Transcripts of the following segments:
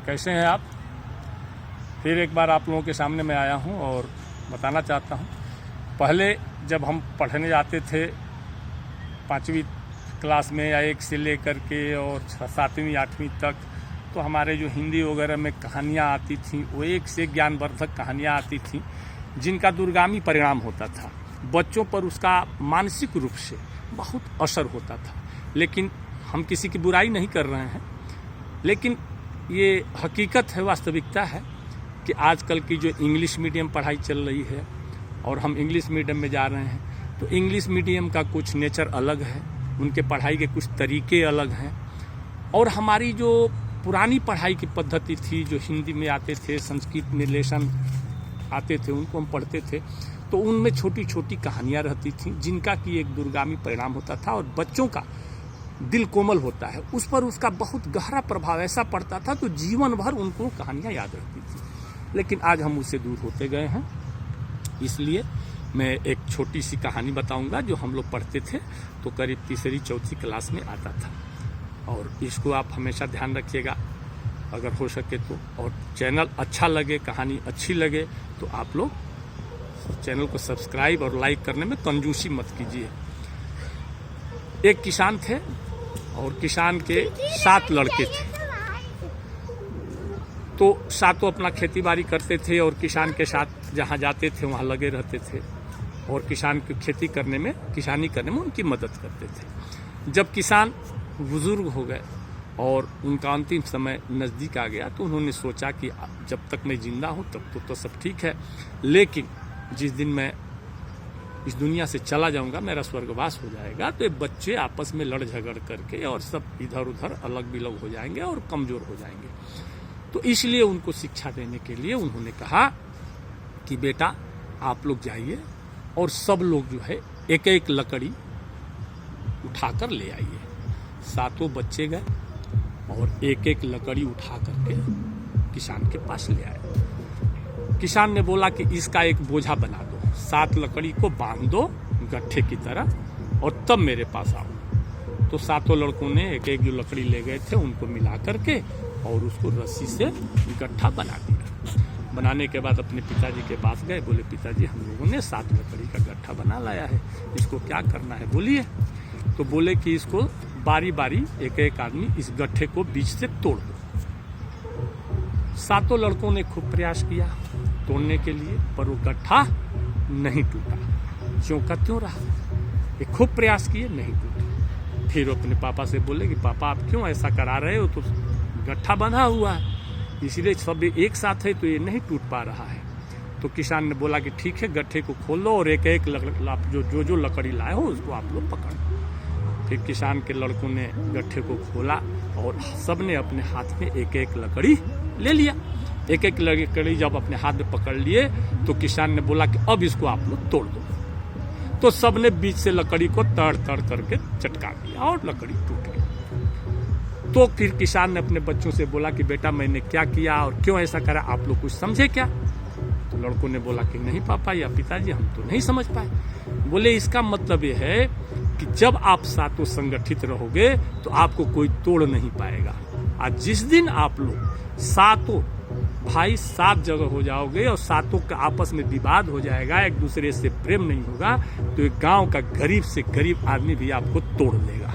कैसे हैं आप। फिर एक बार आप लोगों के सामने मैं आया हूं और बताना चाहता हूं, पहले जब हम पढ़ने जाते थे 5वीं क्लास में या 1 से लेकर के और 7वीं 8वीं तक, तो हमारे जो हिंदी वगैरह में कहानियाँ आती थीं वो एक से ज्ञानवर्धक कहानियाँ आती थीं जिनका दूरगामी परिणाम होता था, बच्चों पर उसका मानसिक रूप से बहुत असर होता था। लेकिन हम किसी की बुराई नहीं कर रहे हैं, लेकिन ये हकीकत है, वास्तविकता है कि आजकल की जो इंग्लिश मीडियम पढ़ाई चल रही है और हम इंग्लिश मीडियम में जा रहे हैं, तो इंग्लिश मीडियम का कुछ नेचर अलग है, उनके पढ़ाई के कुछ तरीके अलग हैं। और हमारी जो पुरानी पढ़ाई की पद्धति थी, जो हिंदी में आते थे, संस्कृत में लेसन आते थे, उनको हम पढ़ते थे, तो उनमें छोटी छोटी कहानियाँ रहती थीं जिनका कि एक दूरगामी परिणाम होता था और बच्चों का दिल कोमल होता है, उस पर उसका बहुत गहरा प्रभाव ऐसा पड़ता था तो जीवन भर उनको कहानियाँ याद रहती थी। लेकिन आज हम उससे दूर होते गए हैं, इसलिए मैं एक छोटी सी कहानी बताऊंगा जो हम लोग पढ़ते थे, तो करीब 3री 4थी क्लास में आता था। और इसको आप हमेशा ध्यान रखिएगा अगर हो सके तो, और चैनल अच्छा लगे, कहानी अच्छी लगे तो आप लोग चैनल को सब्सक्राइब और लाइक करने में कंजूसी मत कीजिए। एक किसान थे और किसान के 7 लड़के थे, तो सातों अपना खेती बाड़ी करते थे और किसान के साथ जहाँ जाते थे वहाँ लगे रहते थे और किसान की खेती करने में, किसानी करने में उनकी मदद करते थे। जब किसान बुजुर्ग हो गए और उनका अंतिम समय नज़दीक आ गया, तो उन्होंने सोचा कि जब तक मैं जिंदा हूँ तब तो सब ठीक है, लेकिन जिस दिन मैं इस दुनिया से चला जाऊंगा, मेरा स्वर्गवास हो जाएगा, तो ये बच्चे आपस में लड़ झगड़ करके और सब इधर उधर अलग बिलग हो जाएंगे और कमज़ोर हो जाएंगे। तो इसलिए उनको शिक्षा देने के लिए उन्होंने कहा कि बेटा आप लोग जाइए और सब लोग जो है एक एक लकड़ी उठाकर ले आइए। सातों बच्चे गए और एक एक लकड़ी उठा करके किसान के पास ले आए। किसान ने बोला कि इसका एक बोझा बना दो, 7 लकड़ी को बांध दो गट्ठे की तरह और तब मेरे पास आओ। तो सातों लड़कों ने एक एक जो लकड़ी ले गए थे उनको मिला करके और उसको रस्सी से गट्ठा बना दिया। बनाने के बाद अपने पिताजी के पास गए, बोले पिताजी हम लोगों ने 7 लकड़ी का गट्ठा बना लाया है, इसको क्या करना है बोलिए। तो बोले कि इसको बारी बारी एक एक आदमी इस गट्ठे को बीच से तोड़ दो। सातों लड़कों ने खूब प्रयास किया तोड़ने के लिए, पर वो गट्ठा नहीं टूटा, ज्यों का त्यों रहा। ये खूब प्रयास किए, नहीं टूटा। फिर अपने पापा से बोले कि पापा आप क्यों ऐसा करा रहे हो, तो गट्ठा बंधा हुआ है, इसलिए सब एक साथ है तो ये नहीं टूट पा रहा है। तो किसान ने बोला कि ठीक है, गट्ठे को खोल लो और एक एक जो लकड़ी लाए हो उसको आप लोग पकड़ लो। फिर किसान के लड़कों ने गट्ठे को खोला और सब ने अपने हाथ में एक एक लकड़ी ले लिया। एक एक लकड़ी जब अपने हाथ में पकड़ लिए तो किसान ने बोला कि अब इसको आप लोग तोड़ दो। तो सब ने बीच से लकड़ी को तड़ तड़ करके चटका दिया और लकड़ी टूट गई। तो फिर किसान ने अपने बच्चों से बोला कि बेटा मैंने क्या किया और क्यों ऐसा करा, आप लोग कुछ समझे क्या। तो लड़कों ने बोला कि नहीं पापा या पिताजी हम तो नहीं समझ पाए। बोले इसका मतलब ये है कि जब आप सातों संगठित रहोगे तो आपको कोई तोड़ नहीं पाएगा। आज जिस दिन आप लोग सातों भाई 7 जगह हो जाओगे और सातों का आपस में विवाद हो जाएगा, एक दूसरे से प्रेम नहीं होगा, तो एक गांव का गरीब से गरीब आदमी भी आपको तोड़ देगा।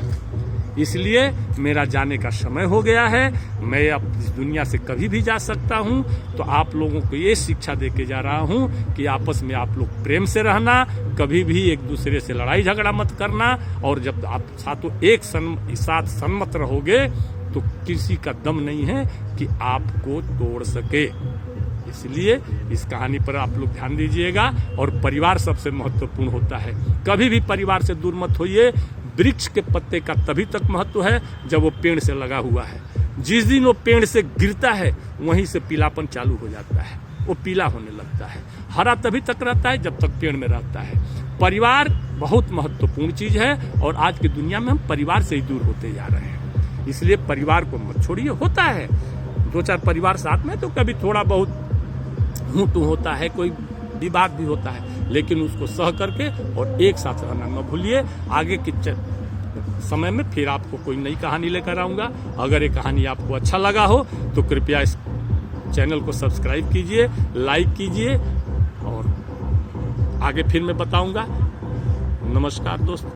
इसलिए मेरा जाने का समय हो गया है, मैं अब इस दुनिया से कभी भी जा सकता हूं, तो आप लोगों को ये शिक्षा दे के जा रहा हूं कि आपस में आप लोग प्रेम से रहना, कभी भी एक दूसरे से लड़ाई झगड़ा मत करना, और जब आप सातों एक साथ सम्मत रहोगे तो किसी का दम नहीं है कि आपको तोड़ सके। इसलिए इस कहानी पर आप लोग ध्यान दीजिएगा और परिवार सबसे महत्वपूर्ण होता है। कभी भी परिवार से दूर मत होइए। वृक्ष के पत्ते का तभी तक महत्व है जब वो पेड़ से लगा हुआ है। जिस दिन वो पेड़ से गिरता है वहीं से पीलापन चालू हो जाता है, वो पीला होने लगता है। हरा तभी तक रहता है जब तक पेड़ में रहता है। परिवार बहुत महत्वपूर्ण चीज है और आज की दुनिया में हम परिवार से ही दूर होते जा रहे हैं। इसलिए परिवार को मत छोड़िए। होता है 2-4 परिवार साथ में तो कभी थोड़ा बहुत हूँ तू होता है, कोई विवाद भी होता है, लेकिन उसको सह करके और एक साथ रहना न भूलिए। आगे की समय में फिर आपको कोई नई कहानी लेकर आऊँगा। अगर ये कहानी आपको अच्छा लगा हो तो कृपया इस चैनल को सब्सक्राइब कीजिए, लाइक कीजिए और आगे फिर मैं बताऊँगा। नमस्कार दोस्तों।